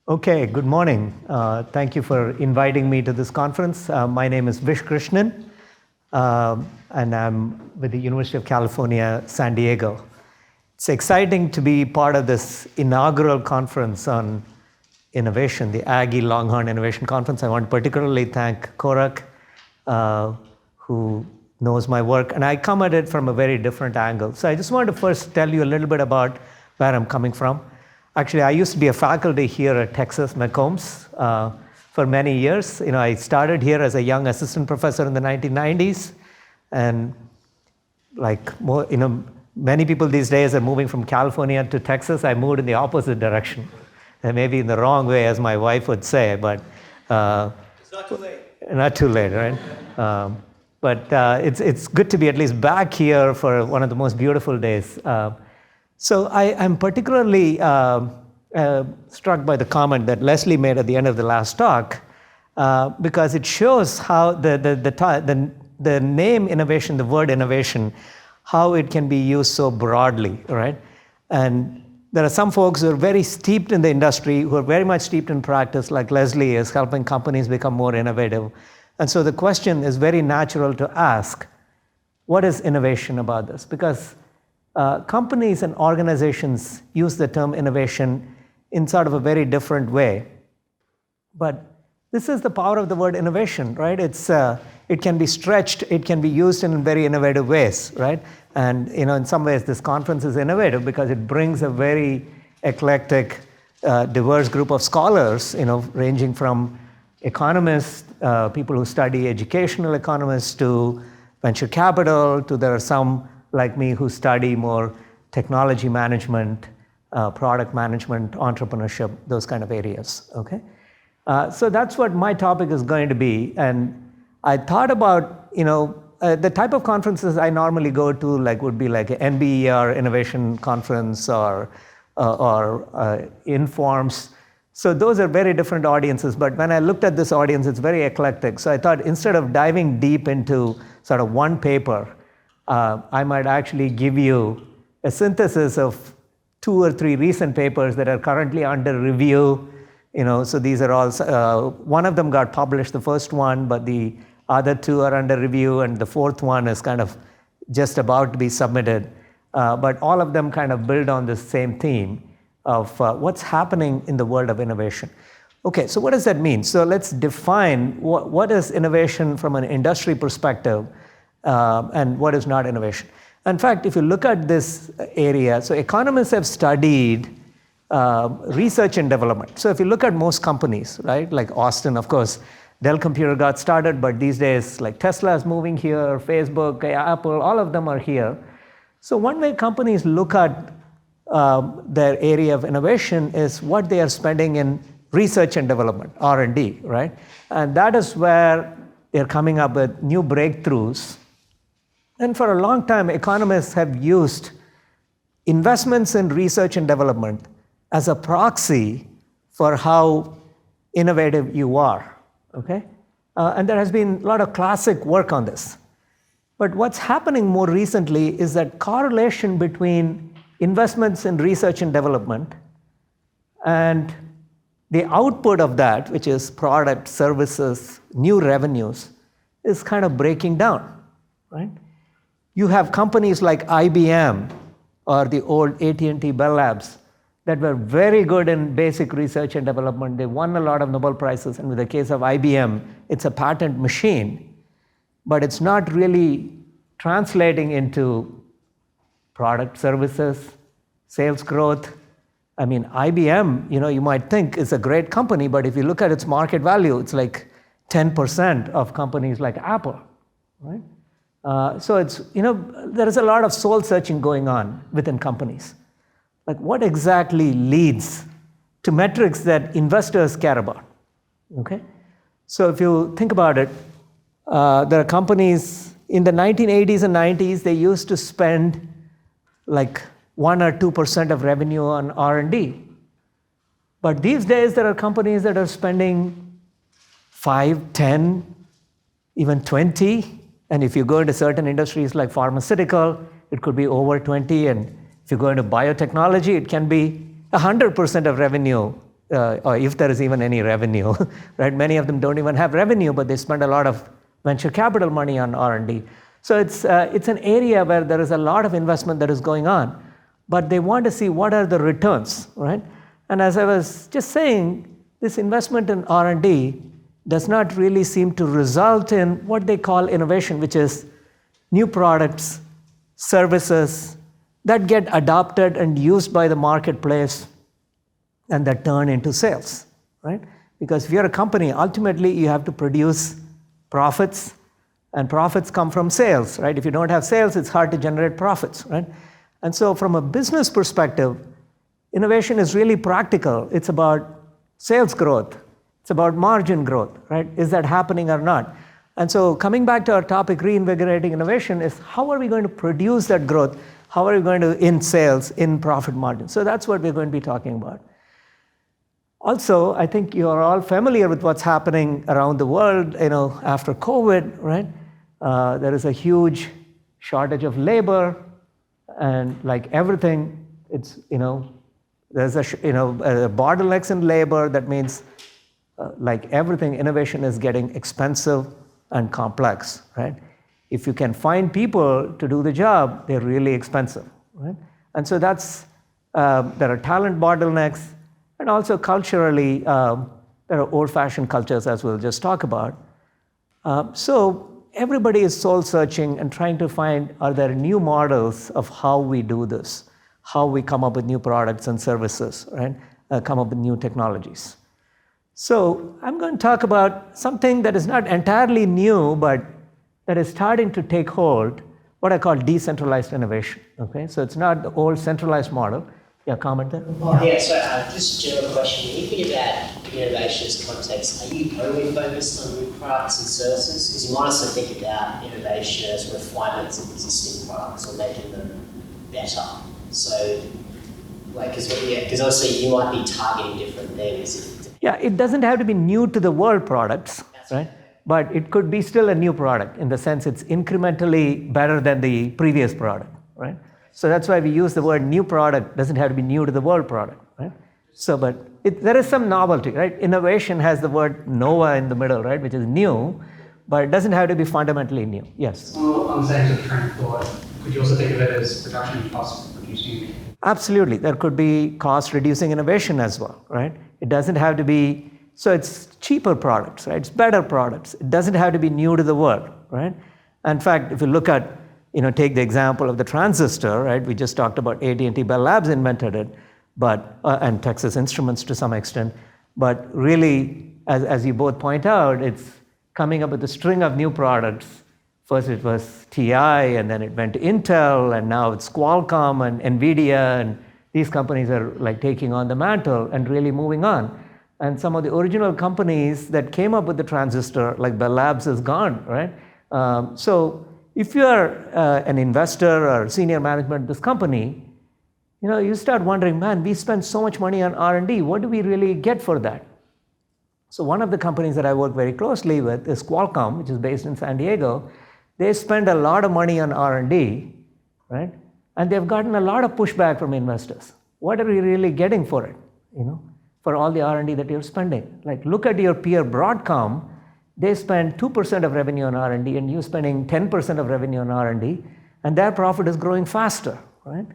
Okay, good morning. Thank you for inviting me to this conference. My name is Vish Krishnan, and I'm with the University of California, San Diego. It's exciting to be part of this inaugural conference on innovation, the Aggie Longhorn Innovation Conference. I want to particularly thank Korak, who knows my work, and I come at it from a very different angle. So I just wanted to first tell you a little bit about where I'm coming from. Actually, I used to be a faculty here at Texas McCombs for many years. I started here as a young assistant professor in the 1990s, and many people these days are moving from California to Texas. I moved in the opposite direction, and maybe in the wrong way, as my wife would say, but it's not too late. Not too late, right? But it's good to be at least back here for one of the most beautiful days. So I'm particularly struck by the comment that Leslie made at the end of the last talk, because it shows how the name innovation, the word innovation, how it can be used so broadly, right? And there are some folks who are very steeped in the industry, who are very much steeped in practice, like Leslie is helping companies become more innovative. And so the question is very natural to ask, what is innovation about this? Because companies and organizations use the term innovation in sort of a very different way. But this is the power of the word innovation, right? It can be stretched, it can be used in very innovative ways, right? And in some ways this conference is innovative because it brings a very eclectic, diverse group of scholars, ranging from economists, people who study educational economists, to venture capital, to there are some like me who study more technology management, product management, entrepreneurship, those kind of areas, okay? So that's what my topic is going to be. And I thought about, the type of conferences I normally go to would be like an NBER Innovation Conference or Informs. So those are very different audiences, but when I looked at this audience, it's very eclectic. So I thought instead of diving deep into sort of one paper, I might actually give you a synthesis of 2 or 3 recent papers that are currently under review. So these are all, one of them got published, the first one, but the other 2 are under review, and the 4th one is kind of just about to be submitted. But all of them kind of build on the same theme of what's happening in the world of innovation. Okay, so what does that mean? So let's define what is innovation from an industry perspective, and what is not innovation. In fact, if you look at this area, so economists have studied research and development. So if you look at most companies, right, like Austin, of course, Dell Computer got started, but these days, like Tesla is moving here, Facebook, Apple, all of them are here. So one way companies look at their area of innovation is what they are spending in research and development, R&D, right? And that is where they're coming up with new breakthroughs. And for a long time, economists have used investments in research and development as a proxy for how innovative you are, okay? And there has been a lot of classic work on this. But what's happening more recently is that correlation between investments in research and development and the output of that, which is product, services, new revenues, is kind of breaking down, right? You have companies like IBM or the old AT&T Bell Labs that were very good in basic research and development. They won a lot of Nobel Prizes, and with the case of IBM, it's a patent machine, but it's not really translating into product, services, sales growth. I mean, IBM, you might think is a great company, but if you look at its market value, it's like 10% of companies like Apple, right? So it's, there is a lot of soul searching going on within companies. Like what exactly leads to metrics that investors care about, okay? So if you think about it, there are companies in the 1980s and 90s, they used to spend like 1 or 2% of revenue on R&D. But these days, there are companies that are spending 5, 10, even 20. And if you go into certain industries like pharmaceutical, it could be over 20. And if you go into biotechnology, it can be 100% of revenue or if there is even any revenue, right? Many of them don't even have revenue, but they spend a lot of venture capital money on R&D. So it's an area where there is a lot of investment that is going on, but they want to see what are the returns, right? And as I was just saying, this investment in R&D does not really seem to result in what they call innovation, which is new products, services that get adopted and used by the marketplace and that turn into sales, right? Because if you're a company, ultimately you have to produce profits, and profits come from sales, right? If you don't have sales, it's hard to generate profits, right? And so from a business perspective, innovation is really practical. It's about sales growth. It's about margin growth, right? Is that happening or not? And so coming back to our topic, reinvigorating innovation, is how are we going to produce that growth? How are we going to, in sales, in profit margin? So that's what we're going to be talking about. Also, I think you are all familiar with what's happening around the world, after COVID, right? There is a huge shortage of labor, and like everything, it's, there's bottlenecks in labor. That means like everything, innovation is getting expensive and complex, right? If you can find people to do the job, they're really expensive, right? And so that's, there are talent bottlenecks, and also culturally, there are old-fashioned cultures, as we'll just talk about. So everybody is soul-searching and trying to find, are there new models of how we do this, how we come up with new products and services, right? Come up with new technologies. So I'm going to talk about something that is not entirely new, but that is starting to take hold, what I call decentralized innovation, okay? So it's not the old centralized model. Yeah, comment there? So just a general question. When you think about innovation as context, are you only focused on new products and services? Because you might also think about innovation as refinements of existing products or making them better. So, because obviously you might be targeting different things. Yeah, it doesn't have to be new to the world products, right? But it could be still a new product in the sense it's incrementally better than the previous product, right? So that's why we use the word new product. Doesn't have to be new to the world product, right? So, but there is some novelty, right? Innovation has the word nova in the middle, right? Which is new, but it doesn't have to be fundamentally new. Yes? Well, on the same sort of train of thought, could you also think of it as production cost reducing? Absolutely. There could be cost reducing innovation as well, right? It doesn't have to be, so it's cheaper products, right? It's better products. It doesn't have to be new to the world, right? In fact, if you look at, take the example of the transistor, right? We just talked about AT&T Bell Labs invented it, but, and Texas Instruments to some extent. But really, as you both point out, it's coming up with a string of new products. First it was TI, and then it went to Intel, and now it's Qualcomm and NVIDIA, and these companies are like taking on the mantle and really moving on. And some of the original companies that came up with the transistor, like Bell Labs, is gone, right? So if you're an investor or senior management of this company, you start wondering, man, we spend so much money on R&D. What do we really get for that? So one of the companies that I work very closely with is Qualcomm, which is based in San Diego. They spend a lot of money on R&D, right? And they've gotten a lot of pushback from investors. What are we really getting for it, for all the R&D that you're spending? Like, look at your peer Broadcom. They spend 2% of revenue on R&D, and you're spending 10% of revenue on R&D, and their profit is growing faster, right?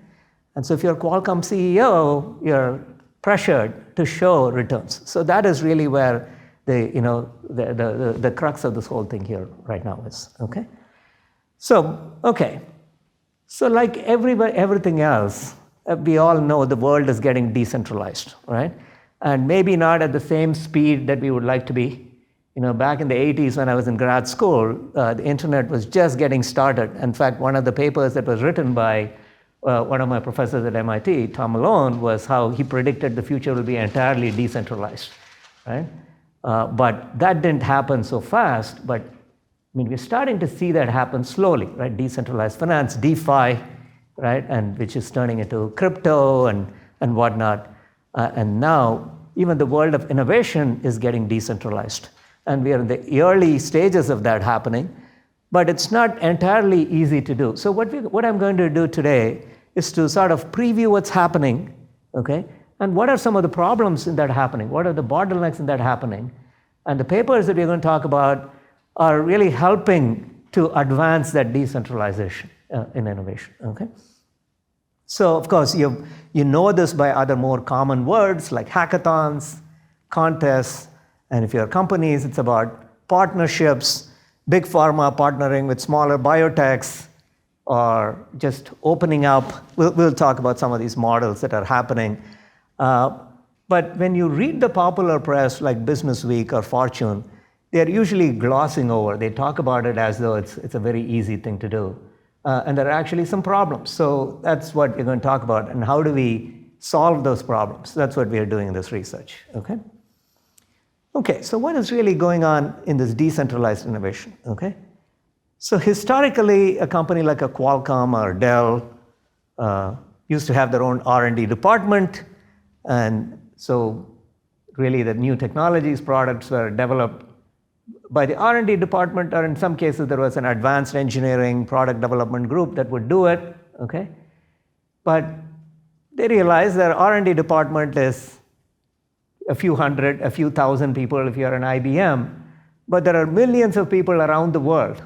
And so if you're a Qualcomm CEO, you're pressured to show returns. So that is really where the crux of this whole thing here right now is, okay? So, okay. So like everything else, we all know the world is getting decentralized, right? And maybe not at the same speed that we would like to be. Back in the 80s when I was in grad school, the internet was just getting started. In fact, one of the papers that was written by one of my professors at MIT, Tom Malone, was how he predicted the future will be entirely decentralized, right? But that didn't happen so fast, but we're starting to see that happen slowly, right? Decentralized finance, DeFi, right? And which is turning into crypto and whatnot. And now even the world of innovation is getting decentralized. And we are in the early stages of that happening, but it's not entirely easy to do. So what I'm going to do today is to sort of preview what's happening, okay? And what are some of the problems in that happening? What are the bottlenecks in that happening? And the papers that we're going to talk about are really helping to advance that decentralization in innovation, okay? So, of course, you know this by other more common words like hackathons, contests, and if you're companies, it's about partnerships, big pharma partnering with smaller biotechs, or just opening up. We'll talk about some of these models that are happening. But when you read the popular press like Business Week or Fortune, they're usually glossing over. They talk about it as though it's a very easy thing to do. And there are actually some problems. So that's what we're going to talk about. And how do we solve those problems? That's what we are doing in this research, okay? Okay, so what is really going on in this decentralized innovation, okay? So historically, a company like a Qualcomm or Dell used to have their own R&D department. And so really the new technologies products were developed by the R&D department, or in some cases there was an advanced engineering product development group that would do it, okay? But they realized their R&D department is a few hundred, a few thousand people if you're an IBM, but there are millions of people around the world,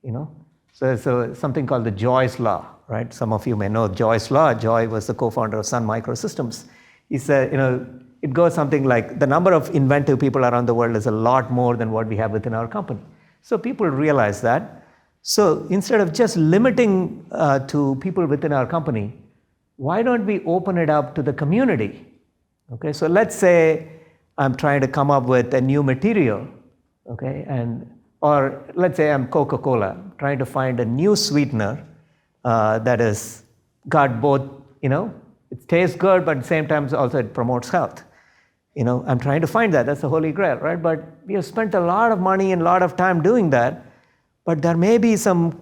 you know? So something called the Joy's Law, right? Some of you may know Joy's Law. Joy was the co-founder of Sun Microsystems. He said, you know, it goes something like the number of inventive people around the world is a lot more than what we have within our company. So people realize that. So instead of just limiting to people within our company, why don't we open it up to the community? Okay, so let's say I'm trying to come up with a new material, okay, or let's say I'm Coca-Cola, trying to find a new sweetener that is got both, you know, it tastes good, but at the same time also it promotes health. You know, I'm trying to find that. That's the holy grail, right? But we have spent a lot of money and a lot of time doing that, but there may be some,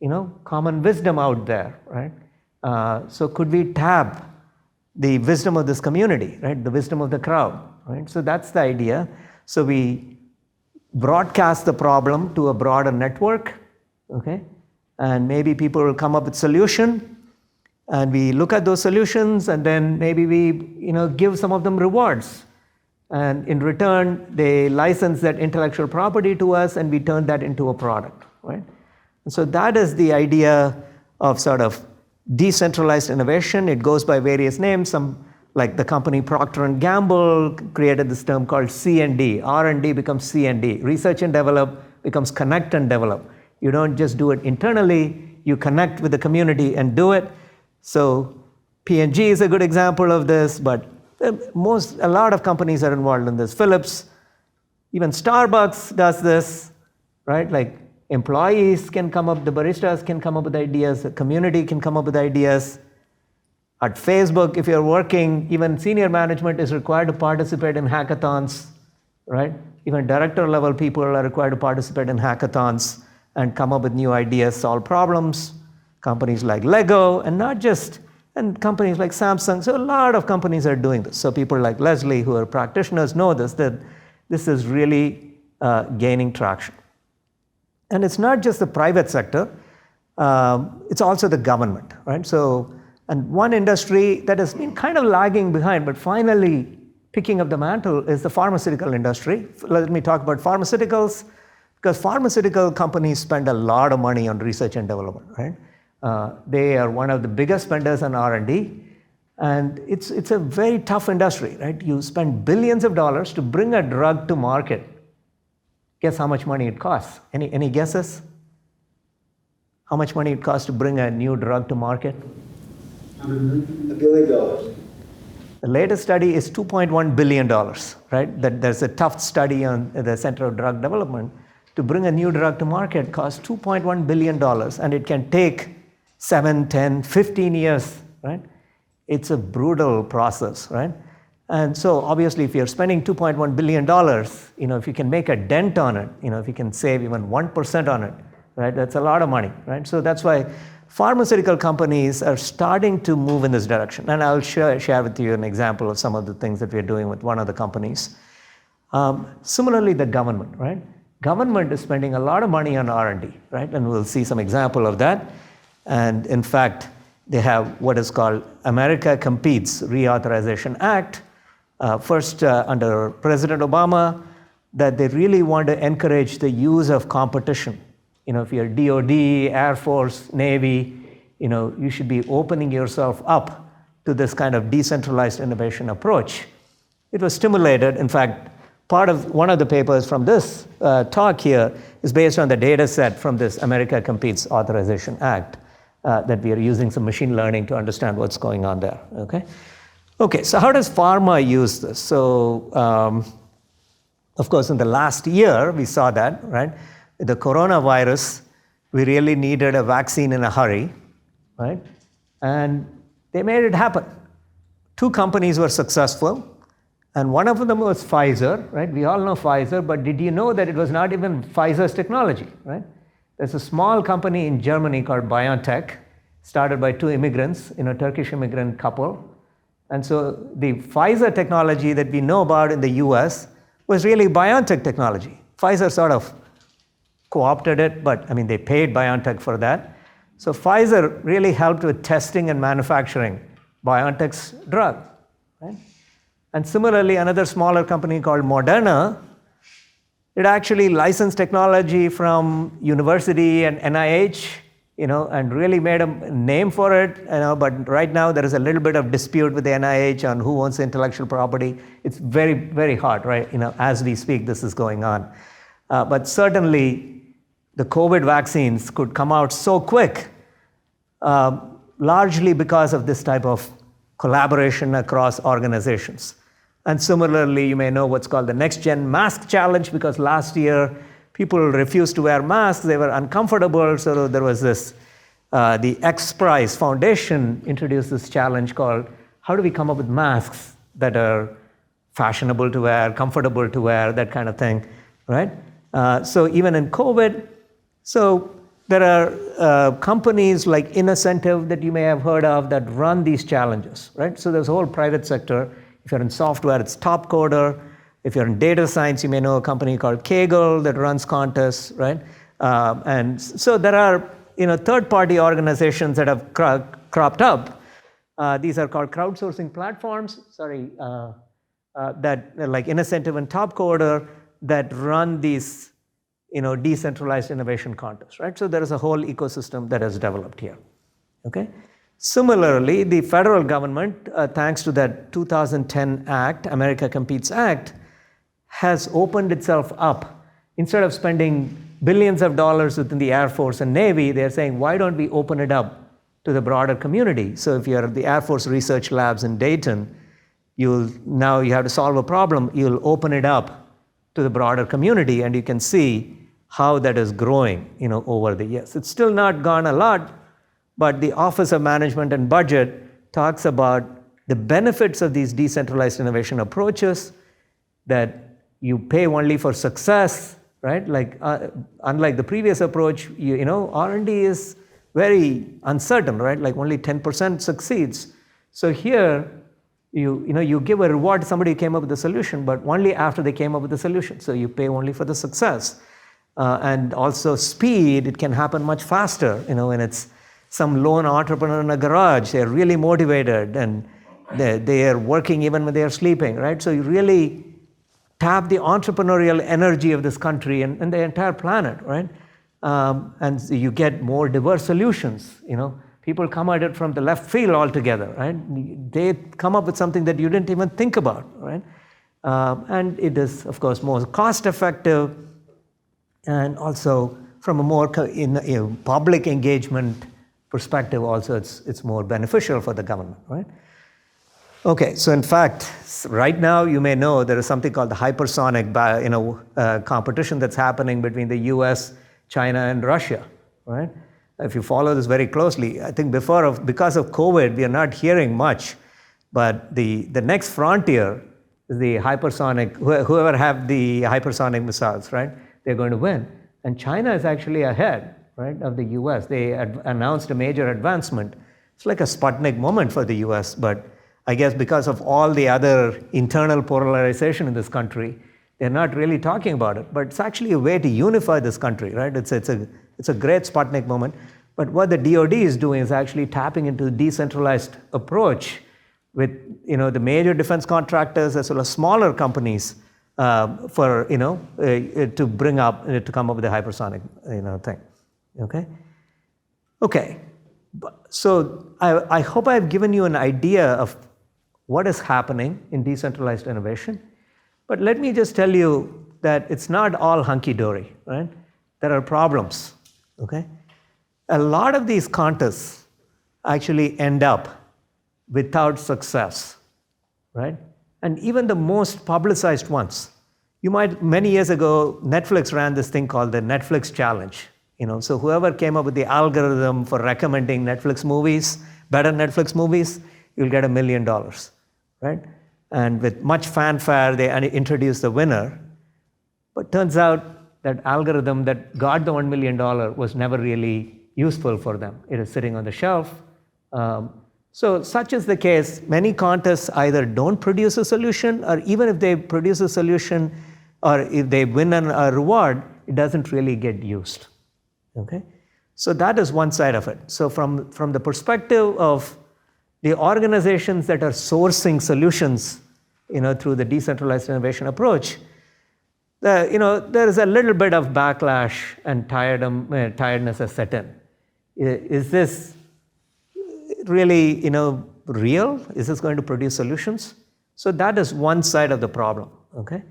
you know, common wisdom out there, right? So could we tap the wisdom of this community, right? The wisdom of the crowd, right? So that's the idea. So we broadcast the problem to a broader network, okay? And maybe people will come up with solution, and we look at those solutions, and then maybe we, you know, give some of them rewards. And in return, they license that intellectual property to us, and we turn that into a product, right? And so that is the idea of sort of decentralized innovation. It goes by various names. Some, like the company Procter & Gamble created this term called C&D. R&D becomes C&D. Research and develop becomes connect and develop. You don't just do it internally, you connect with the community and do it. So P&G is a good example of this, but a lot of companies are involved in this. Philips, even Starbucks does this, right? Like employees can come up, the baristas can come up with ideas, the community can come up with ideas. At Facebook, if you're working, even senior management is required to participate in hackathons, right? Even director level people are required to participate in hackathons and come up with new ideas, solve problems. Companies like Lego, and not just, and companies like Samsung. So a lot of companies are doing this. So people like Leslie, who are practitioners, know this, that this is really gaining traction. And it's not just the private sector, it's also the government, right? So, and one industry that has been kind of lagging behind, but finally picking up the mantle is the pharmaceutical industry. Let me talk about pharmaceuticals, because pharmaceutical companies spend a lot of money on research and development, right? They are one of the biggest spenders on R&D, and it's a very tough industry, right? You spend billions of dollars to bring a drug to market. Guess how much money it costs? Any guesses? How much money it costs to bring a new drug to market? $1 billion. The latest study is $2.1 billion, right? That there's a tough study on the Center of Drug Development. To bring a new drug to market costs $2.1 billion, and it can take 7, 10, 15 years, right? It's a brutal process, right? And so obviously if you're spending $2.1 billion, you know, if you can make a dent on it, you know, if you can save even 1% on it, right? That's a lot of money, right? So that's why pharmaceutical companies are starting to move in this direction. And I'll share with you an example of some of the things that we're doing with one of the companies. Similarly, the government, right? Government is spending a lot of money on R&D, right? And we'll see some example of that. And in fact, They have what is called America Competes Reauthorization Act, first under President Obama, that they really want to encourage the use of competition. If you're DOD, Air Force, Navy, you should be opening yourself up to this kind of decentralized innovation approach. It was stimulated. In fact, one of the papers from this talk here is based on the data set from this America Competes Authorization Act that we are using some machine learning to understand what's going on there, Okay, so how does pharma use this? So, of course, in the last year, we saw that, right? The coronavirus, we really needed a vaccine in a hurry, right? And they made it happen. 2 companies were successful, and one of them was Pfizer, right? We all know Pfizer, but did you know that it was not even Pfizer's technology, right? There's a small company in Germany called BioNTech, started by 2 immigrants, Turkish immigrant couple. And so the Pfizer technology that we know about in the US was really BioNTech technology. Pfizer sort of co-opted it, but they paid BioNTech for that. So Pfizer really helped with testing and manufacturing BioNTech's drug, right? And similarly, another smaller company called Moderna, it actually licensed technology from university and NIH, and really made a name for it, but right now there is a little bit of dispute with the NIH on who owns the intellectual property. It's very, very hard, right? As we speak, this is going on. But certainly, the COVID vaccines could come out so quick, largely because of this type of collaboration across organizations. And similarly, you may know what's called the Next Gen Mask Challenge, because last year, people refused to wear masks. They were uncomfortable. So there was this, the X Prize Foundation introduced this challenge called, how do we come up with masks that are fashionable to wear, comfortable to wear, that kind of thing, right? So even in COVID, so there are companies like Innocentive that you may have heard of that run these challenges, right? So there's a whole private sector. If you're in software, it's Topcoder. If you're in data science, you may know a company called Kaggle that runs contests, right? And so there are third-party organizations that have cropped up. These are called crowdsourcing platforms, that like Innocentive and Topcoder that run these decentralized innovation contests, right? So there is a whole ecosystem that has developed here, okay? Similarly, the federal government, thanks to that 2010 Act, America Competes Act, has opened itself up. Instead of spending billions of dollars within the Air Force and Navy, they're saying, why don't we open it up to the broader community? So if you're at the Air Force Research Labs in Dayton, now you have to solve a problem, you'll open it up to the broader community, and you can see how that is growing over the years. It's still not gone a lot, but the Office of Management and Budget talks about the benefits of these decentralized innovation approaches, that you pay only for success, right? Like, unlike the previous approach, R&D is very uncertain, right? Like only 10% succeeds. So here, you give a reward to somebody who came up with the solution, but only after they came up with the solution. So you pay only for the success. And also speed, it can happen much faster, when it's some lone entrepreneur in a garage, they're really motivated and they are working even when they are sleeping, right? So you really tap the entrepreneurial energy of this country and the entire planet, right? And so you get more diverse solutions, People come at it from the left field altogether, right? They come up with something that you didn't even think about, right? And it is, of course, more cost-effective, and also from a more public engagement perspective, also it's more beneficial for the government, right? Okay, so in fact, right now you may know there is something called the hypersonic competition that's happening between the US, China, and Russia, right? If you follow this very closely, I think because of COVID, we are not hearing much, but the next frontier is the hypersonic, whoever have the hypersonic missiles, right? They're going to win. And China is actually ahead, right, of the US. They announced a major advancement. It's like a Sputnik moment for the US, but I guess because of all the other internal polarization in this country, they're not really talking about it. But it's actually a way to unify this country, right? It's a great Sputnik moment. But what the DoD is doing is actually tapping into the decentralized approach with the major defense contractors as well as smaller companies for to bring up to come up with a hypersonic thing. Okay. So I hope I've given you an idea of what is happening in decentralized innovation. But let me just tell you that it's not all hunky-dory, right? There are problems, okay? A lot of these contests actually end up without success, right? And even the most publicized ones. Many years ago, Netflix ran this thing called the Netflix Challenge. So whoever came up with the algorithm for recommending Netflix movies, better Netflix movies, you'll get $1 million, right? And with much fanfare, they introduced the winner. But turns out that algorithm that got the $1 million was never really useful for them. It is sitting on the shelf. So such is the case. Many contests either don't produce a solution, or even if they produce a solution, or if they win a reward, it doesn't really get used. Okay? So that is one side of it. So from the perspective of the organizations that are sourcing solutions, through the decentralized innovation approach, there is a little bit of backlash and tiredness has set in. Is this really, real? Is this going to produce solutions? So that is one side of the problem, okay?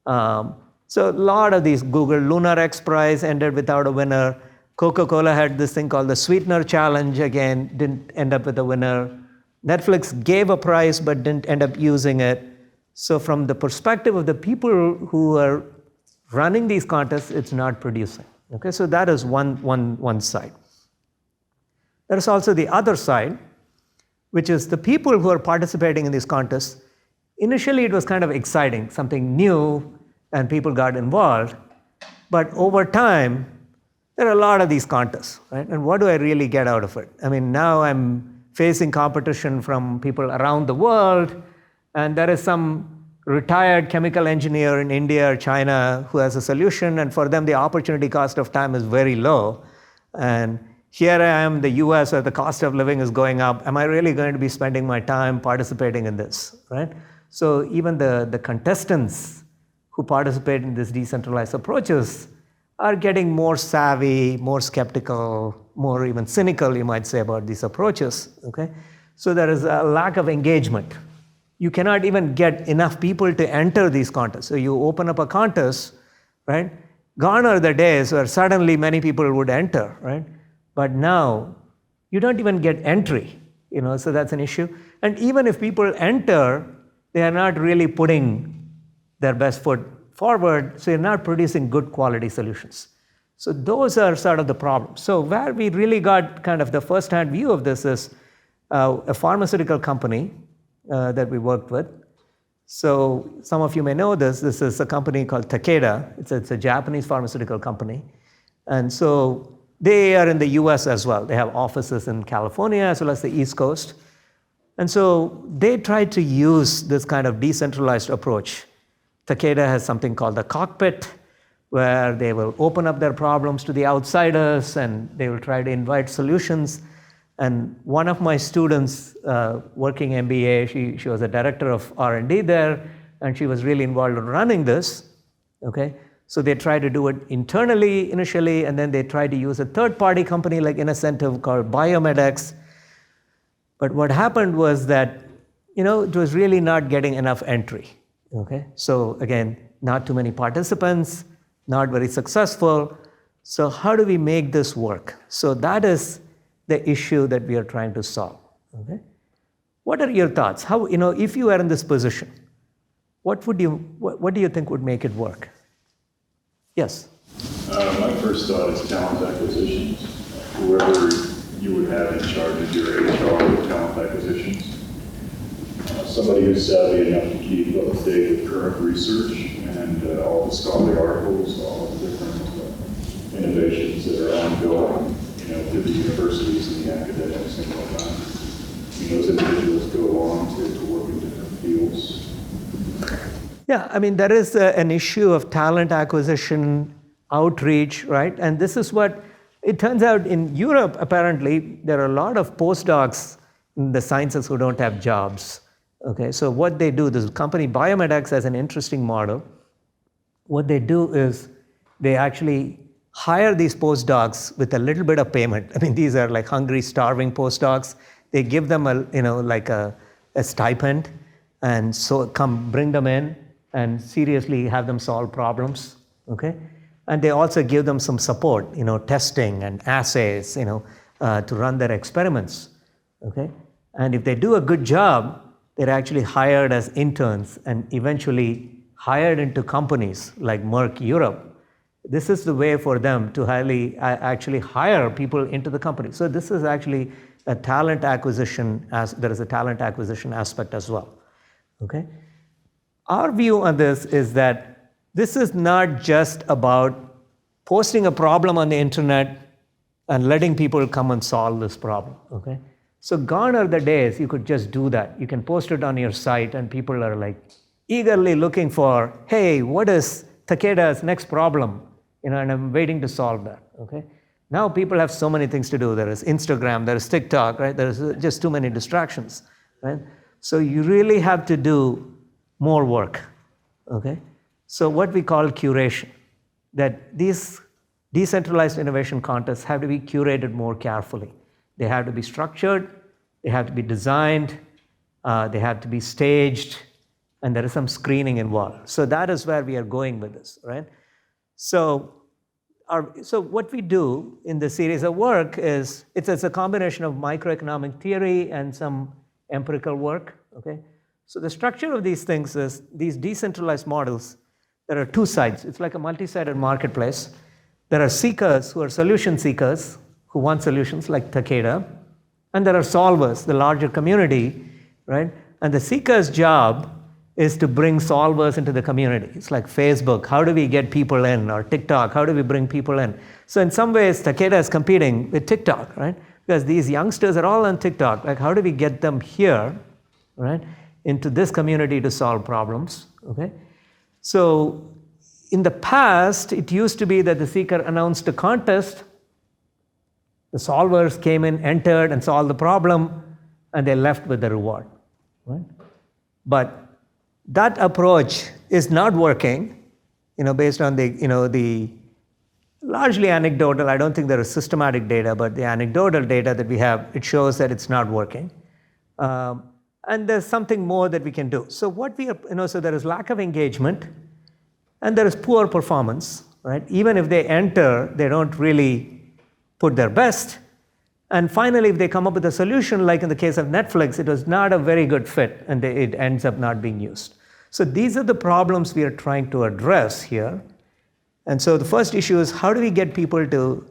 So a lot of these, Google Lunar X Prize ended without a winner. Coca-Cola had this thing called the Sweetener Challenge, again, didn't end up with a winner. Netflix gave a prize but didn't end up using it. So from the perspective of the people who are running these contests, it's not producing, okay? So that is one side. There is also the other side, which is the people who are participating in these contests. Initially, it was kind of exciting, something new, and people got involved. But over time, there are a lot of these contests, right? And what do I really get out of it? I mean, now I'm facing competition from people around the world, and there is some retired chemical engineer in India or China who has a solution, and for them, the opportunity cost of time is very low. And here I am in the US where the cost of living is going up. Am I really going to be spending my time participating in this, right? So even the contestants who participate in these decentralized approaches are getting more savvy, more skeptical, more even cynical, you might say, about these approaches, okay? So there is a lack of engagement. You cannot even get enough people to enter these contests. So you open up a contest, right? Gone are the days where suddenly many people would enter, right? But now, you don't even get entry, so that's an issue. And even if people enter, they are not really putting their best foot forward, so you're not producing good quality solutions. So those are sort of the problems. So where we really got kind of the first-hand view of this is a pharmaceutical company that we worked with. So some of you may know this. This is a company called Takeda. It's a Japanese pharmaceutical company. And so they are in the US as well. They have offices in California as well as the East Coast. And so they tried to use this kind of decentralized approach. Takeda has something called the cockpit, where they will open up their problems to the outsiders and they will try to invite solutions. And one of my students working MBA, she was a director of R&D there, and she was really involved in running this, okay? So they tried to do it internally initially, and then they tried to use a third-party company like Innocentive called Biomedics. But what happened was that, it was really not getting enough entry, okay? So again, not too many participants, not very successful. So how do we make this work? So that is the issue that we are trying to solve, okay? What are your thoughts? How, if you are in this position, what do you think would make it work? Yes? My first thought is talent acquisitions. Whoever you would have in charge of your HR talent acquisitions. Somebody who's savvy enough to keep up to date with current research and all the scholarly articles, all the different innovations that are ongoing, through the universities and the academics and whatnot. Those individuals go on to work in different fields. Yeah, I mean, there is an issue of talent acquisition, outreach, right? And this is what, It turns out in Europe, apparently, there are a lot of postdocs in the sciences who don't have jobs. Okay, so what they do, this company Biomedics has an interesting model. What they do is they actually hire these postdocs with a little bit of payment. I mean, these are like hungry, starving postdocs. They give them a stipend, and so bring them in and seriously have them solve problems. Okay, and they also give them some support, testing and assays, to run their experiments. Okay, and if they do a good job, they're actually hired as interns and eventually hired into companies like Merck Europe. This is the way for them to actually hire people into the company. So this is actually a talent acquisition, there is a talent acquisition aspect as well. Okay? Our view on this is that this is not just about posting a problem on the internet and letting people come and solve this problem. Okay? So gone are the days you could just do that. You can post it on your site and people are like eagerly looking for, hey, what is Takeda's next problem? And I'm waiting to solve that. Okay? Now people have so many things to do. There is Instagram, there is TikTok, right? There's just too many distractions, right? So you really have to do more work. Okay? So what we call curation, that these decentralized innovation contests have to be curated more carefully. They have to be structured, they have to be designed, they have to be staged, and there is some screening involved. So that is where we are going with this, right? So what we do in this series of work is, it's a combination of microeconomic theory and some empirical work, okay? So the structure of these things is, these decentralized models, there are two sides. It's like a multi-sided marketplace. There are seekers who are solution seekers, who want solutions like Takeda, and there are solvers, the larger community, right? And the seeker's job is to bring solvers into the community. It's like Facebook, how do we get people in? Or TikTok, how do we bring people in? So in some ways, Takeda is competing with TikTok, right? Because these youngsters are all on TikTok. Like, how do we get them here, right, into this community to solve problems, okay? So in the past, it used to be that the seeker announced a contest, the solvers came in, entered, and solved the problem, and they left with the reward, right? But that approach is not working, based on the largely anecdotal. I don't think there is systematic data, but the anecdotal data that we have, it shows that it's not working. And there's something more that we can do. So what we are, so there is lack of engagement, and there is poor performance, right? Even if they enter, they don't really put their best. And finally, if they come up with a solution, like in the case of Netflix, it was not a very good fit, and it ends up not being used. So these are the problems we are trying to address here. And so the first issue is, how do we get people to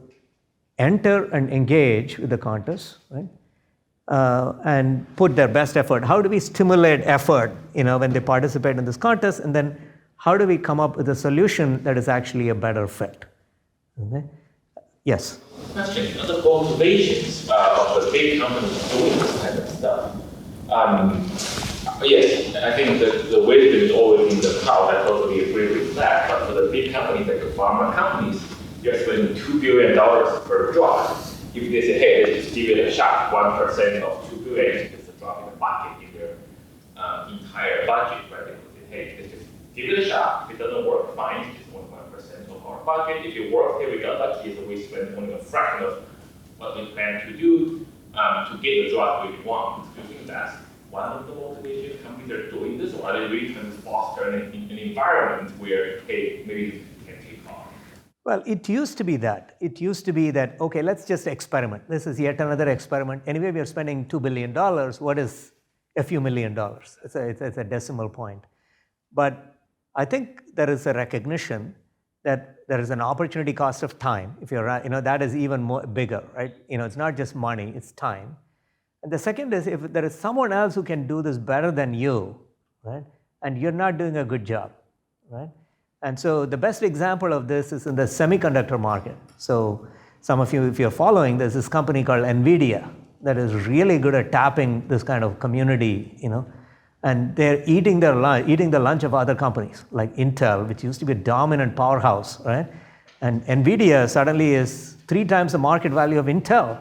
enter and engage with the contest, right? And put their best effort? How do we stimulate effort, when they participate in this contest? And then how do we come up with a solution that is actually a better fit? Okay? Yes? Question, the motivations of the big companies doing this kind of stuff. Yes, I think that the wisdom is always in the crowd. I totally agree with that. But for the big companies, like the pharma companies, you're spending $2 billion per drug. If they say, hey, let's just give it a shot, 1% of $2 billion is a drop in the bucket in their entire budget, right? They say, hey, let's just give it a shot. If it doesn't work, fine. It's only 1% of our budget. If it works, here we got lucky, so we spend only a fraction of what we plan to do to get the drug we want. Do you think that's one of the motivations companies are doing this, or are they really trying to foster an environment where, hey, maybe it can take off? Well, it used to be that. It used to be that, okay, let's just experiment. This is yet another experiment. Anyway, we are spending $2 billion. What is a few $1 million? It's a decimal point. But I think there is a recognition that there is an opportunity cost of time. If you're, that is even more bigger, right? It's not just money, it's time. And the second is, if there is someone else who can do this better than you, right? And you're not doing a good job, right? And so the best example of this is in the semiconductor market. So some of you, if you're following, there's this company called NVIDIA that is really good at tapping this kind of community, and they're eating the lunch of other companies like Intel, which used to be a dominant powerhouse, right? And NVIDIA suddenly is 3 times the market value of Intel.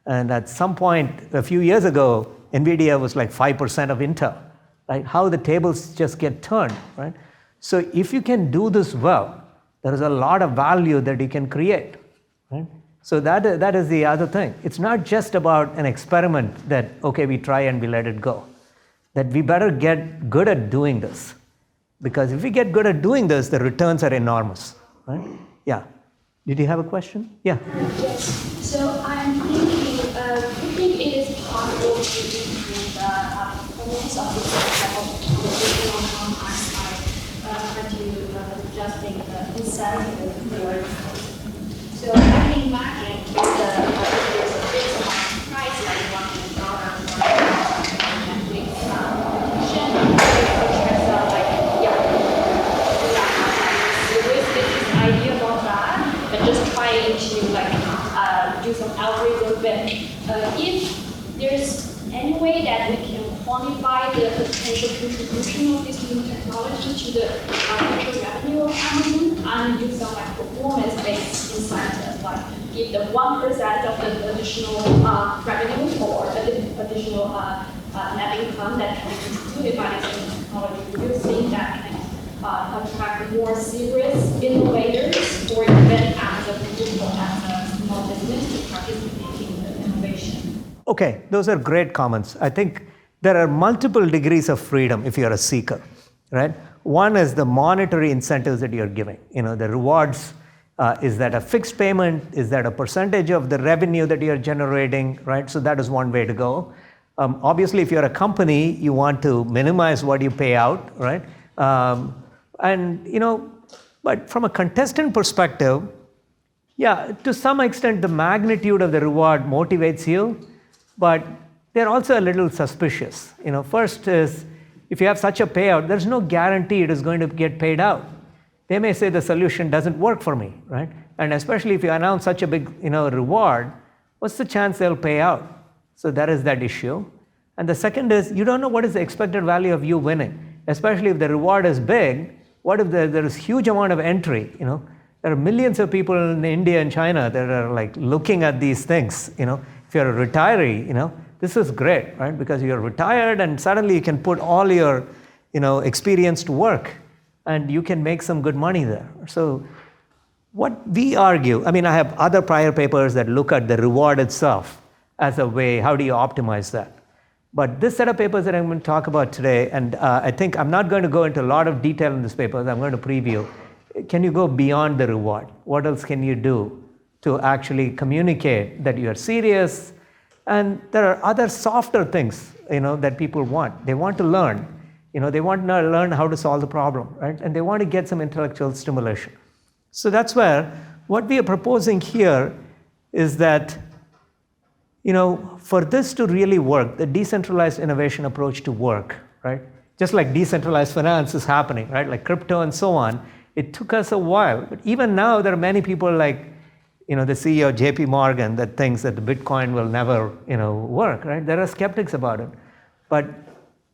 And at some point, a few years ago, NVIDIA was like 5% of Intel, right? How the tables just get turned, right? So if you can do this well, there is a lot of value that you can create, right? So that is the other thing. It's not just about an experiment that, okay, we try and we let it go. That we better get good at doing this. Because if we get good at doing this, the returns are enormous, right? Yeah. Did you have a question? Yeah. Yes. So I'm thinking, do you think it is possible to improve the performance of the system on our side by adjusting the incentive for? So I can imagine if there's a fixed price like $100 for Netflix competition, idea about that, but just trying to do some algorithm. But if there's any way that we can quantify the potential contribution of this new technology to the future revenue of Amazon, and do some performance-based incentives, like give the 1% of the additional revenue or additional net income that can be contributed by this new technology, do you think that can attract more serious innovators, or even as a small business to participate in the innovation? Okay, those are great comments. I think there are multiple degrees of freedom if you're a seeker, right? One is the monetary incentives that you're giving. The rewards, is that a fixed payment? Is that a percentage of the revenue that you're generating, right? So that is one way to go. Obviously, if you're a company, you want to minimize what you pay out, right? But from a contestant perspective, yeah, to some extent, the magnitude of the reward motivates you, but they're also a little suspicious. First is, if you have such a payout, there's no guarantee it is going to get paid out. They may say the solution doesn't work for me, right? And especially if you announce such a big, reward, what's the chance they'll pay out? So that is that issue. And the second is, you don't know what is the expected value of you winning, especially if the reward is big. What if there is huge amount of entry? There are millions of people in India and China that are like looking at these things. If you're a retiree, this is great, right? Because you're retired and suddenly you can put all your, experience to work, and you can make some good money there. So what we argue, I have other prior papers that look at the reward itself as a way, how do you optimize that? But this set of papers that I'm going to talk about today, and I think I'm not going to go into a lot of detail in this paper, I'm going to preview. Can you go beyond the reward? What else can you do to actually communicate that you are serious? And there are other softer things, that people want. They want to learn. They want to learn how to solve the problem, right? And they want to get some intellectual stimulation. So that's where what we are proposing here is that, for this to really work, the decentralized innovation approach to work, right? Just like decentralized finance is happening, right? Like crypto and so on. It took us a while, but even now there are many people like, the CEO of JP Morgan that thinks that the Bitcoin will never, work, right? There are skeptics about it. But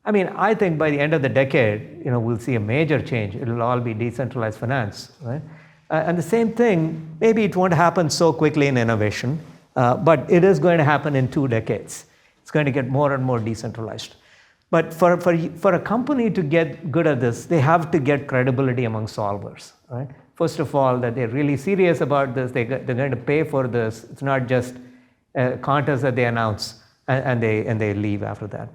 I think by the end of the decade, we'll see a major change. It'll all be decentralized finance, right? And the same thing, maybe it won't happen so quickly in innovation, but it is going to happen in 2 decades. It's going to get more and more decentralized. But for a company to get good at this, they have to get credibility among solvers, right? First of all, that they're really serious about this, they're going to pay for this. It's not just a contest that they announce and they leave after that.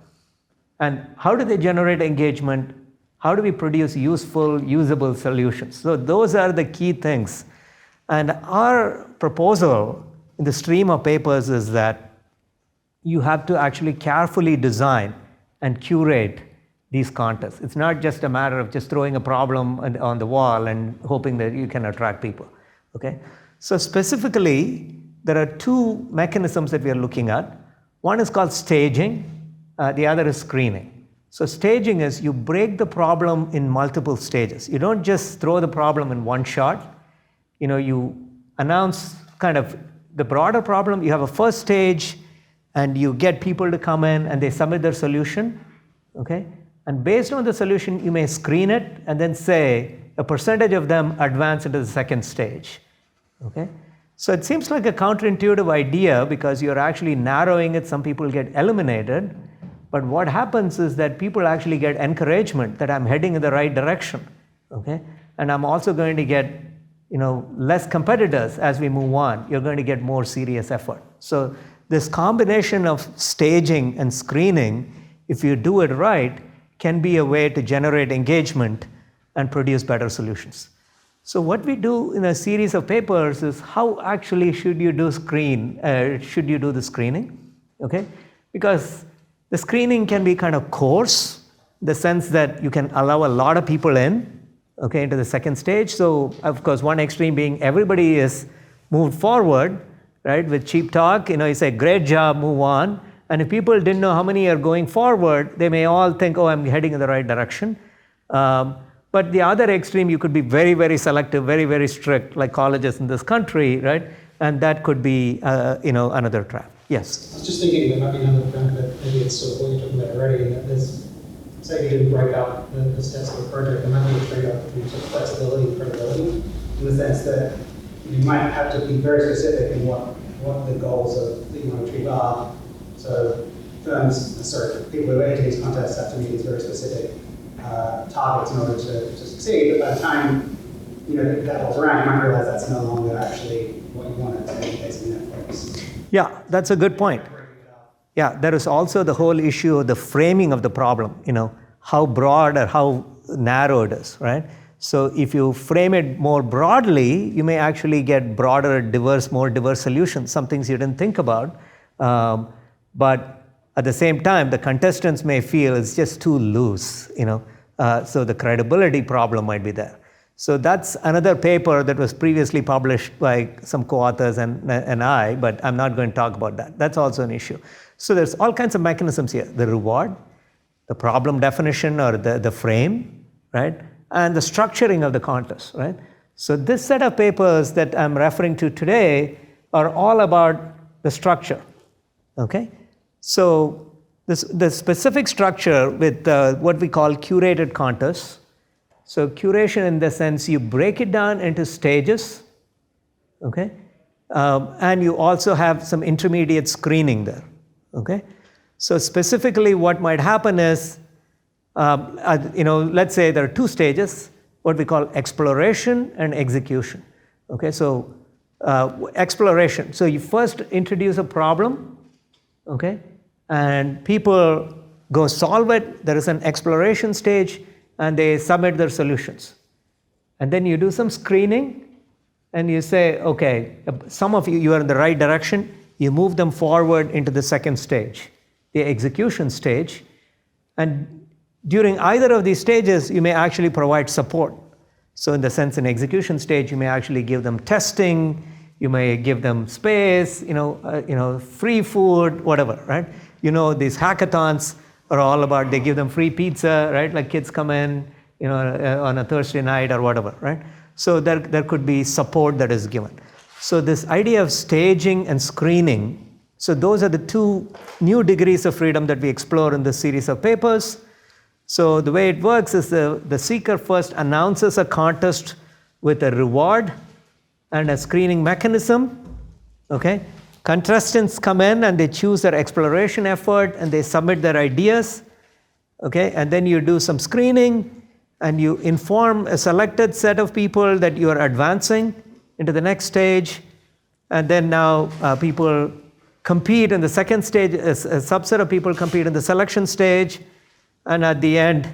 And how do they generate engagement? How do we produce useful, usable solutions? So those are the key things. And our proposal in the stream of papers is that you have to actually carefully design and curate these contests. It's not just a matter of just throwing a problem on the wall and hoping that you can attract people, okay? So specifically, there are 2 mechanisms that we are looking at. One is called staging, the other is screening. So staging is you break the problem in multiple stages. You don't just throw the problem in one shot. You announce kind of the broader problem. You have a first stage, and you get people to come in and they submit their solution, okay? And based on the solution, you may screen it and then say a percentage of them advance into the second stage. Okay? So it seems like a counterintuitive idea because you're actually narrowing it, some people get eliminated, but what happens is that people actually get encouragement that I'm heading in the right direction, okay? And I'm also going to get, less competitors as we move on. You're going to get more serious effort. So this combination of staging and screening, if you do it right, can be a way to generate engagement and produce better solutions. So what we do in a series of papers is how actually should you do the screening, okay? Because the screening can be kind of coarse, in the sense that you can allow a lot of people in, okay, into the second stage. So of course, one extreme being everybody is moved forward, right, with cheap talk, you say, great job, move on. And if people didn't know how many are going forward, they may all think, oh, I'm heading in the right direction. But the other extreme, you could be very, very selective, very, very strict, like colleges in this country, right? And that could be, another trap. Yes? I was just thinking there might be another trend that maybe it's sort of what you're talking about already, that there's, say you didn't break up the steps of the project, there might be a trade-off between sort of flexibility and credibility, in the sense that you might have to be very specific in what the goals that you want to achieve are. So people who enter these contests have to meet these very specific targets in order to succeed, but by the time that rolls around, you might realize that's no longer actually what you wanted to be in the case of Netflix. Yeah, that's a good point. Yeah, there is also the whole issue of the framing of the problem, how broad or how narrow it is, right? So if you frame it more broadly, you may actually get broader, more diverse solutions, some things you didn't think about. But at the same time, the contestants may feel it's just too loose, so the credibility problem might be there. So that's another paper that was previously published by some co-authors and I, but I'm not going to talk about that. That's also an issue. So there's all kinds of mechanisms here. The reward, the problem definition or the frame, right? And the structuring of the contest, right? So this set of papers that I'm referring to today are all about the structure, okay? So the specific structure with what we call curated contests. So curation in the sense you break it down into stages, okay? And you also have some intermediate screening there, okay? So specifically what might happen is, let's say there are two stages, what we call exploration and execution, okay? So exploration, so you first introduce a problem, okay? And people go solve it, there is an exploration stage, and they submit their solutions. And then you do some screening, and you say, okay, some of you are in the right direction, you move them forward into the second stage, the execution stage. And during either of these stages, you may actually provide support. So in the sense, in execution stage, you may actually give them testing, you may give them space, free food, whatever, right? These hackathons are all about, they give them free pizza, right? Like kids come in, on a Thursday night or whatever, right? So there could be support that is given. So this idea of staging and screening, so those are the two new degrees of freedom that we explore in this series of papers. So the way it works is the seeker first announces a contest with a reward and a screening mechanism, okay? Contestants come in and they choose their exploration effort and they submit their ideas, okay? And then you do some screening and you inform a selected set of people that you are advancing into the next stage. And then now people compete in the second stage, a subset of people compete in the selection stage. And at the end,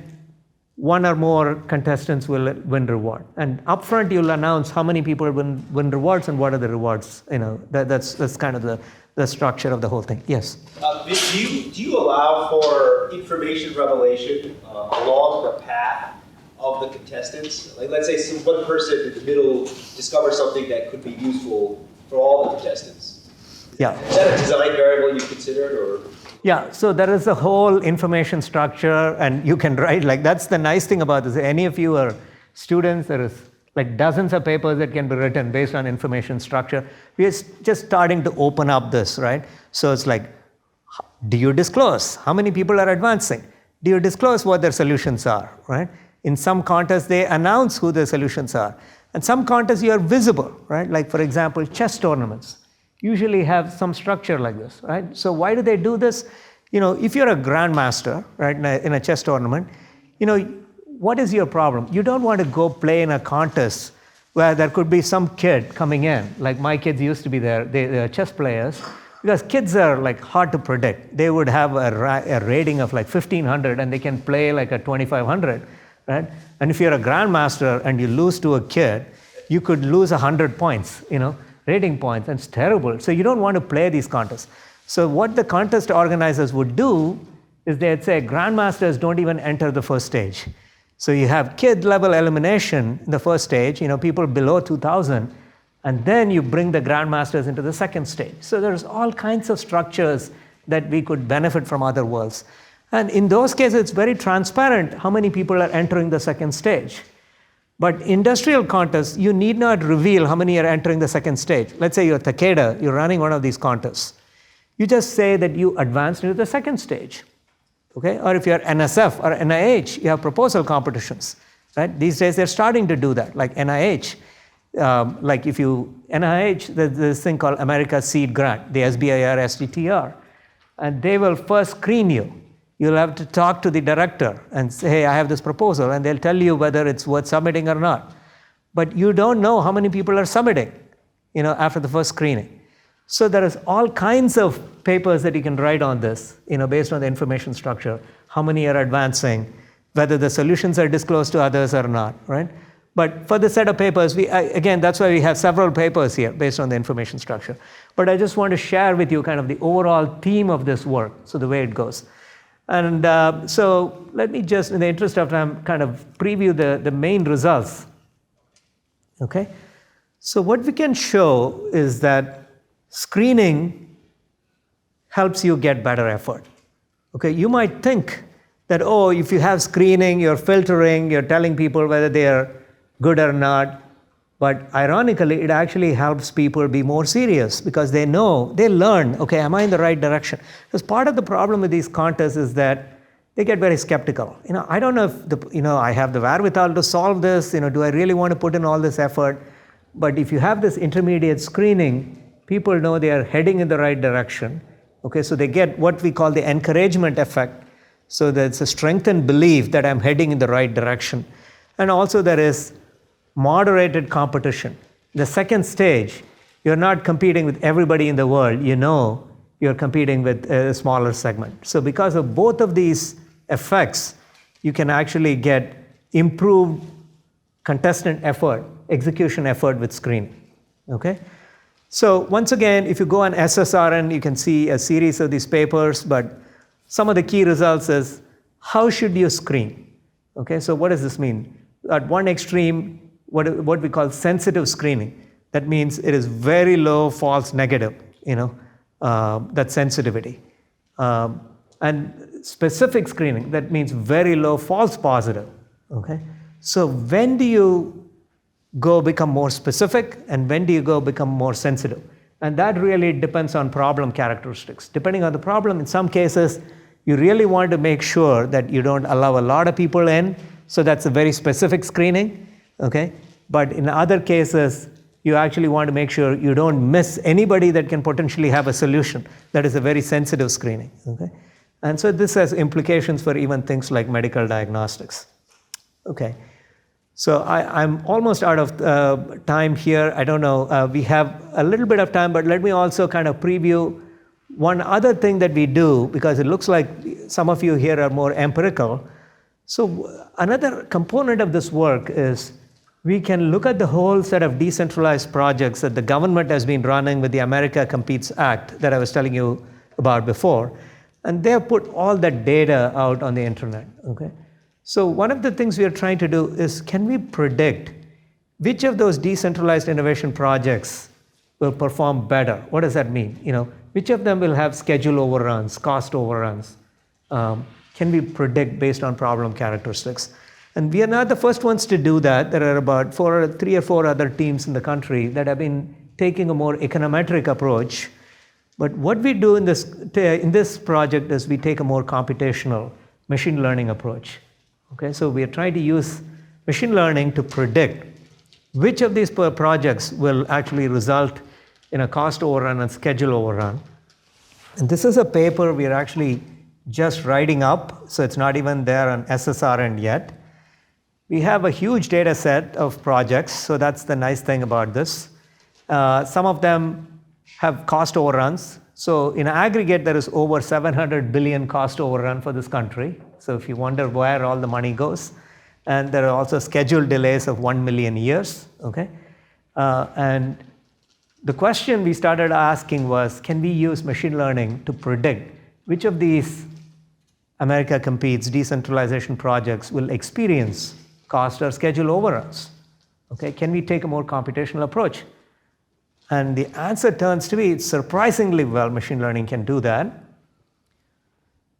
one or more contestants will win reward. And upfront, you'll announce how many people win rewards and what are the rewards. That's kind of the structure of the whole thing. Yes? Do you allow for information revelation along the path of the contestants? Like, let's say one person in the middle discovers something that could be useful for all the contestants. Yeah. Is that a design variable you considered, or? Yeah, so there is a whole information structure, and you can write, that's the nice thing about this. Any of you are students, there is dozens of papers that can be written based on information structure. We are just starting to open up this, right? So it's do you disclose how many people are advancing? Do you disclose what their solutions are, right? In some contests, they announce who their solutions are. And some contests you are visible, right? Like for example, chess tournaments usually have some structure like this, right? So why do they do this? If you're a grandmaster, right, in a chess tournament, what is your problem? You don't want to go play in a contest where there could be some kid coming in, like my kids used to be there, they're chess players, because kids are like hard to predict. They would have a rating of like 1500 and they can play like a 2500, right? And if you're a grandmaster and you lose to a kid, you could lose 100 points, rating points, and it's terrible. So you don't want to play these contests. So what the contest organizers would do is they'd say grandmasters don't even enter the first stage. So you have kid level elimination in the first stage, people below 2000, and then you bring the grandmasters into the second stage. So there's all kinds of structures that we could benefit from other worlds. And in those cases, it's very transparent how many people are entering the second stage. But industrial contests, you need not reveal how many are entering the second stage. Let's say you're Takeda, you're running one of these contests. You just say that you advanced into the second stage. Okay? Or if you're NSF or NIH, you have proposal competitions. Right? These days, they're starting to do that, like NIH. Like if NIH, there's this thing called America Seed Grant, the SBIR, SDTR. And they will first screen you. You'll have to talk to the director and say, hey, I have this proposal, and they'll tell you whether it's worth submitting or not. But you don't know how many people are submitting, after the first screening. So there is all kinds of papers that you can write on this, based on the information structure, how many are advancing, whether the solutions are disclosed to others or not, right? But for the set of papers, again, that's why we have several papers here based on the information structure. But I just want to share with you kind of the overall theme of this work, so the way it goes. And so let me just, in the interest of time, kind of preview the main results. Okay? So what we can show is that screening helps you get better effort. Okay? You might think that, if you have screening, you're filtering, you're telling people whether they are good or not. But ironically, it actually helps people be more serious because they learn, okay, am I in the right direction? Because part of the problem with these contests is that they get very skeptical. I don't know if I have the wherewithal to solve this, do I really want to put in all this effort? But if you have this intermediate screening, people know they are heading in the right direction. Okay, so they get what we call the encouragement effect. So there's a strengthened belief that I'm heading in the right direction. And also there is moderated competition. The second stage, you're not competing with everybody in the world. You're competing with a smaller segment. So because of both of these effects, you can actually get improved contestant effort, execution effort with screening. Okay? So once again, if you go on SSRN, you can see a series of these papers, but some of the key results is, how should you screen? Okay, so what does this mean? At one extreme, what we call sensitive screening. That means it is very low false negative, that sensitivity. And specific screening, that means very low false positive, okay? So when do you go become more specific and when do you go become more sensitive? And that really depends on problem characteristics. Depending on the problem, in some cases, you really want to make sure that you don't allow a lot of people in, so that's a very specific screening. Okay? But in other cases, you actually want to make sure you don't miss anybody that can potentially have a solution. That is a very sensitive screening. Okay? And so this has implications for even things like medical diagnostics. Okay. So I'm almost out of time here. I don't know. We have a little bit of time, but let me also kind of preview one other thing that we do, because it looks like some of you here are more empirical. So another component of this work is we can look at the whole set of decentralized projects that the government has been running with the America Competes Act that I was telling you about before. And they have put all that data out on the internet. Okay? So one of the things we are trying to do is, can we predict which of those decentralized innovation projects will perform better? What does that mean? Which of them will have schedule overruns, cost overruns? Can we predict based on problem characteristics? And we are not the first ones to do that. There are about 3 or 4 other teams in the country that have been taking a more econometric approach. But what we do in this project is we take a more computational machine learning approach. Okay, so we are trying to use machine learning to predict which of these projects will actually result in a cost overrun and schedule overrun. And this is a paper we are actually just writing up, so it's not even there on SSRN yet. We have a huge data set of projects, so that's the nice thing about this. Some of them have cost overruns. So in aggregate, there is over 700 billion cost overrun for this country. So if you wonder where all the money goes, and there are also scheduled delays of 1 million years, okay? And the question we started asking was, can we use machine learning to predict which of these America Competes decentralization projects will experience cost or schedule overruns? Okay, can we take a more computational approach? And the answer turns to be surprisingly well, machine learning can do that.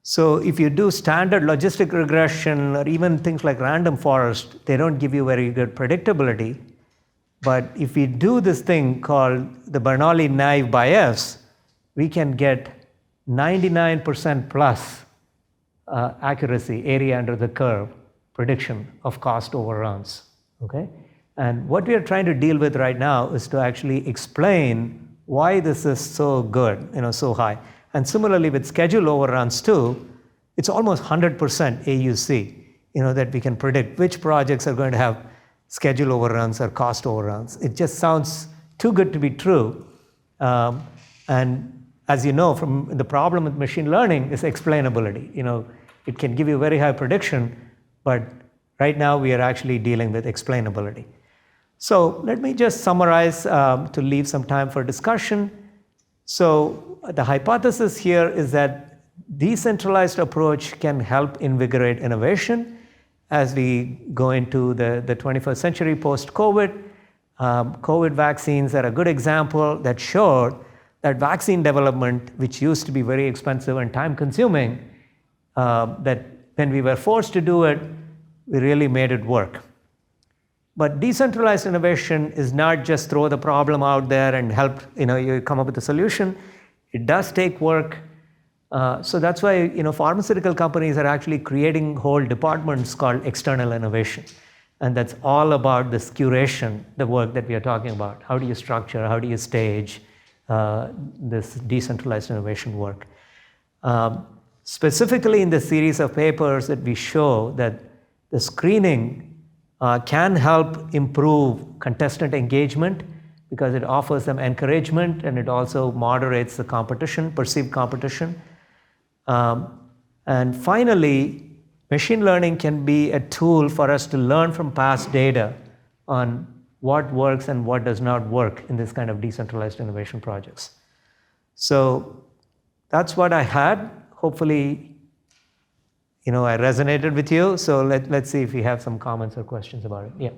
So if you do standard logistic regression or even things like random forest, they don't give you very good predictability. But if we do this thing called the Bernoulli naive bias, we can get 99% plus accuracy, area under the curve prediction of cost overruns, okay? And what we are trying to deal with right now is to actually explain why this is so good, so high. And similarly with schedule overruns too, it's almost 100% AUC, that we can predict which projects are going to have schedule overruns or cost overruns. It just sounds too good to be true. And as you know, from the problem with machine learning is explainability. It can give you very high prediction, but right now we are actually dealing with explainability. So let me just summarize to leave some time for discussion. So the hypothesis here is that decentralized approach can help invigorate innovation as we go into the 21st century post-COVID. COVID vaccines are a good example that showed that vaccine development, which used to be very expensive and time-consuming, that when we were forced to do it, we really made it work. But decentralized innovation is not just throw the problem out there and help you come up with a solution. It does take work. So that's why pharmaceutical companies are actually creating whole departments called external innovation. And that's all about this curation, the work that we are talking about. How do you structure, how do you stage this decentralized innovation work? Specifically in the series of papers that we show that the screening can help improve contestant engagement because it offers them encouragement and it also moderates the competition, perceived competition. And finally, machine learning can be a tool for us to learn from past data on what works and what does not work in this kind of decentralized innovation projects. So that's what I had. Hopefully, I resonated with you. So let's see if we have some comments or questions about it. Yeah.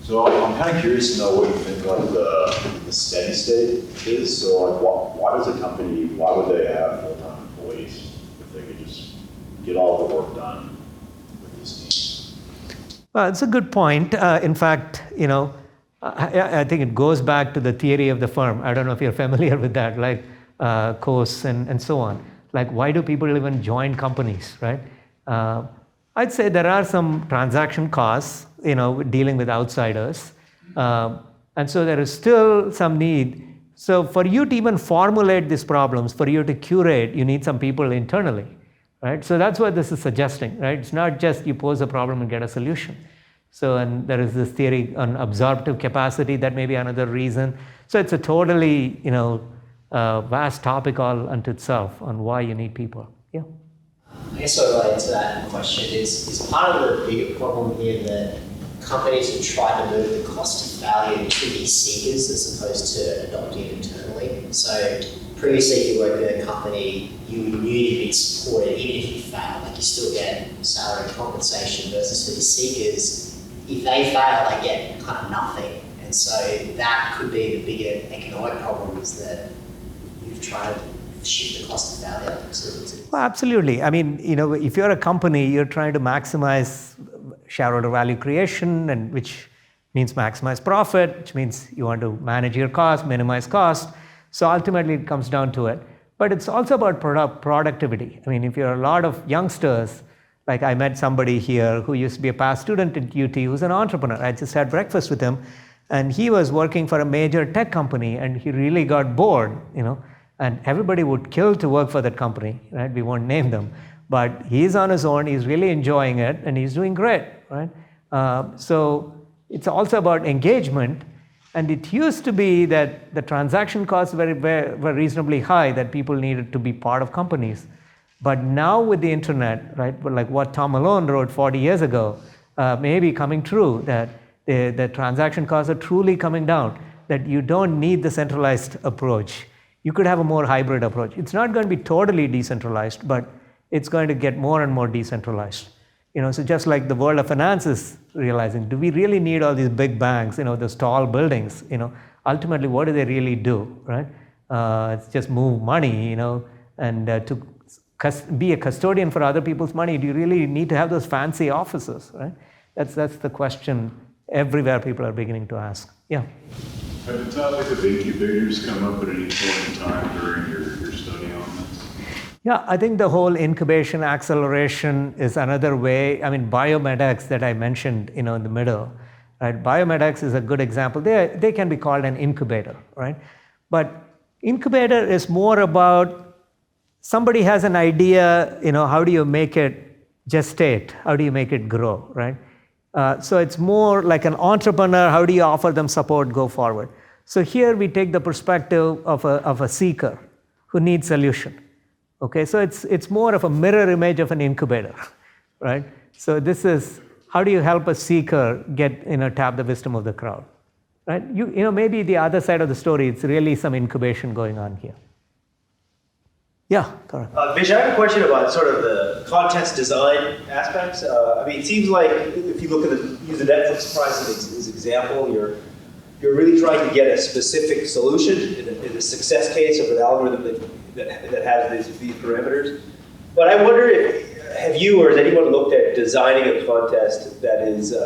So I'm kind of curious to know what you think like the steady state is. So like why does a company, why would they have full-time employees if they could just get all the work done with these teams? Well, it's a good point. In fact, I think it goes back to the theory of the firm. I don't know if you're familiar with that, like Coase and so on. Like, why do people even join companies, right? I'd say there are some transaction costs, dealing with outsiders. And so there is still some need. So for you to even formulate these problems, for you to curate, you need some people internally, right? So that's what this is suggesting, right? It's not just you pose a problem and get a solution. So, and there is this theory on absorptive capacity, that may be another reason. So it's a totally, vast topic all unto itself on why you need people. Yeah. I guess what related to that question is part of the bigger problem here that companies have tried to move the cost of value to be seekers as opposed to adopting it internally. So previously, if you worked in a company, you knew you'd be supported even if you failed. Like you still get salary and compensation versus for the seekers, if they fail, they get kind of nothing. And so that could be the bigger economic problem is that you've tried to shift the cost of value. Well, absolutely. I mean, if you're a company, you're trying to maximize shareholder value creation, and which means maximize profit, which means you want to manage your cost, minimize cost. So ultimately, it comes down to it. But it's also about productivity. I mean, if you're a lot of youngsters, like I met somebody here who used to be a past student at UT who's an entrepreneur. I just had breakfast with him. And he was working for a major tech company, and he really got bored, and everybody would kill to work for that company, right? We won't name them, but he's on his own, he's really enjoying it, and he's doing great, right? So it's also about engagement, and it used to be that the transaction costs were reasonably high, that people needed to be part of companies. But now with the internet, right, like what Tom Malone wrote 40 years ago, may be coming true, that the transaction costs are truly coming down, that you don't need the centralized approach. You could have a more hybrid approach. It's not going to be totally decentralized, but it's going to get more and more decentralized. So just like the world of finance is realizing, do we really need all these big banks, those tall buildings? Ultimately, what do they really do, right? It's just move money, and to be a custodian for other people's money, do you really need to have those fancy offices, right? That's the question everywhere people are beginning to ask. Yeah. Have the topic of incubators come up at any point in time during your study on this? Yeah, I think the whole incubation acceleration is another way. I mean, Biomedics that I mentioned, in the middle, right? Biomedics is a good example. They can be called an incubator, right? But incubator is more about somebody has an idea, how do you make it gestate? How do you make it grow, right? So it's more like an entrepreneur. How do you offer them support, go forward? So here we take the perspective of a seeker who needs solution. Okay, so it's more of a mirror image of an incubator, right? So this is how do you help a seeker get tap the wisdom of the crowd, right? Maybe the other side of the story, it's really some incubation going on here. Yeah, correct. Vish, I have a question about sort of the contest design aspects. It seems like if you look at use the Netflix prize as an example, you're really trying to get a specific solution in a success case of an algorithm that has these parameters. But I wonder have you or has anyone looked at designing a contest that is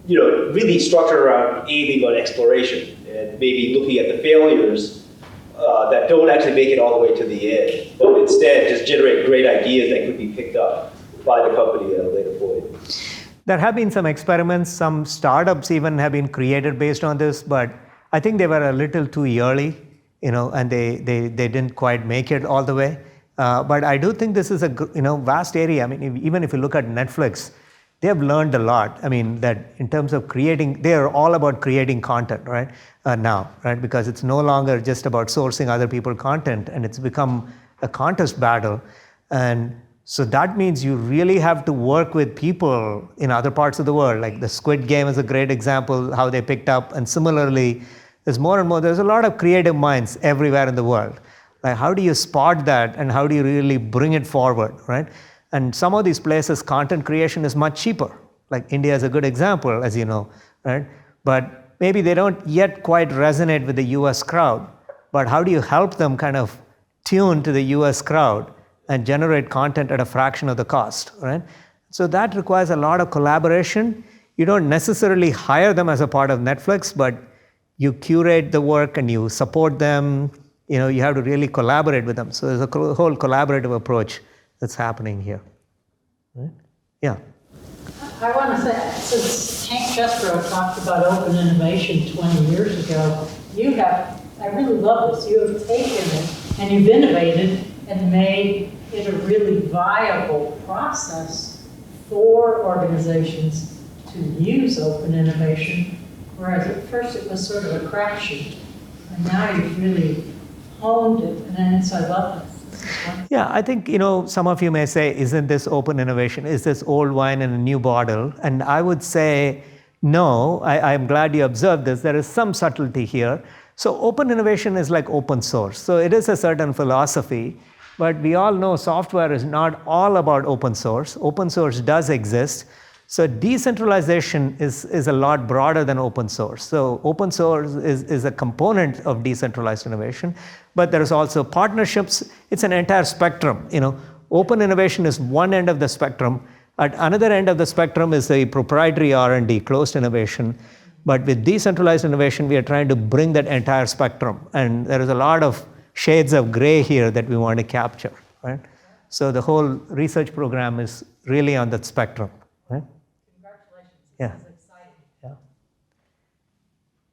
really structured around aiming on exploration and maybe looking at the failures that don't actually make it all the way to the end, but instead just generate great ideas that could be picked up by the company at a later point. There have been some experiments, some startups even have been created based on this, but I think they were a little too early, and they didn't quite make it all the way. But I do think this is a vast area. I mean, even if you look at Netflix, they have learned a lot. I mean, that in terms of creating, they are all about creating content, right? Now, right? Because it's no longer just about sourcing other people's content, and it's become a contest battle. And so that means you really have to work with people in other parts of the world. Like the Squid Game is a great example, how they picked up. And similarly, there's more and more, there's a lot of creative minds everywhere in the world. Like how do you spot that and how do you really bring it forward, right? And some of these places, content creation is much cheaper. Like India is a good example, as you know, right? But maybe they don't yet quite resonate with the US crowd. But how do you help them kind of tune to the US crowd and generate content at a fraction of the cost, right? So that requires a lot of collaboration. You don't necessarily hire them as a part of Netflix, but you curate the work and you support them. You have to really collaborate with them. So there's a whole collaborative approach that's happening here. Right? Yeah. I want to say, since Hank Chesbrough talked about open innovation 20 years ago, I really love this, you have taken it and you've innovated and made it a really viable process for organizations to use open innovation, whereas at first it was sort of a crapshoot, and now you've really honed it, and so I love this. Yeah, I think, some of you may say, isn't this open innovation? Is this old wine in a new bottle? And I would say, no, I'm glad you observed this. There is some subtlety here. So open innovation is like open source. So it is a certain philosophy, but we all know software is not all about open source. Open source does exist. So decentralization is a lot broader than open source. So open source is a component of decentralized innovation, but there is also partnerships. It's an entire spectrum. Open innovation is one end of the spectrum. At another end of the spectrum is the proprietary R&D, closed innovation. But with decentralized innovation, we are trying to bring that entire spectrum. And there is a lot of shades of gray here that we want to capture, right? So the whole research program is really on that spectrum, right? Congratulations. Yeah. This is exciting. Yeah.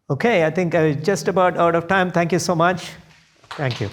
Okay, I think I was just about out of time. Thank you so much. Thank you.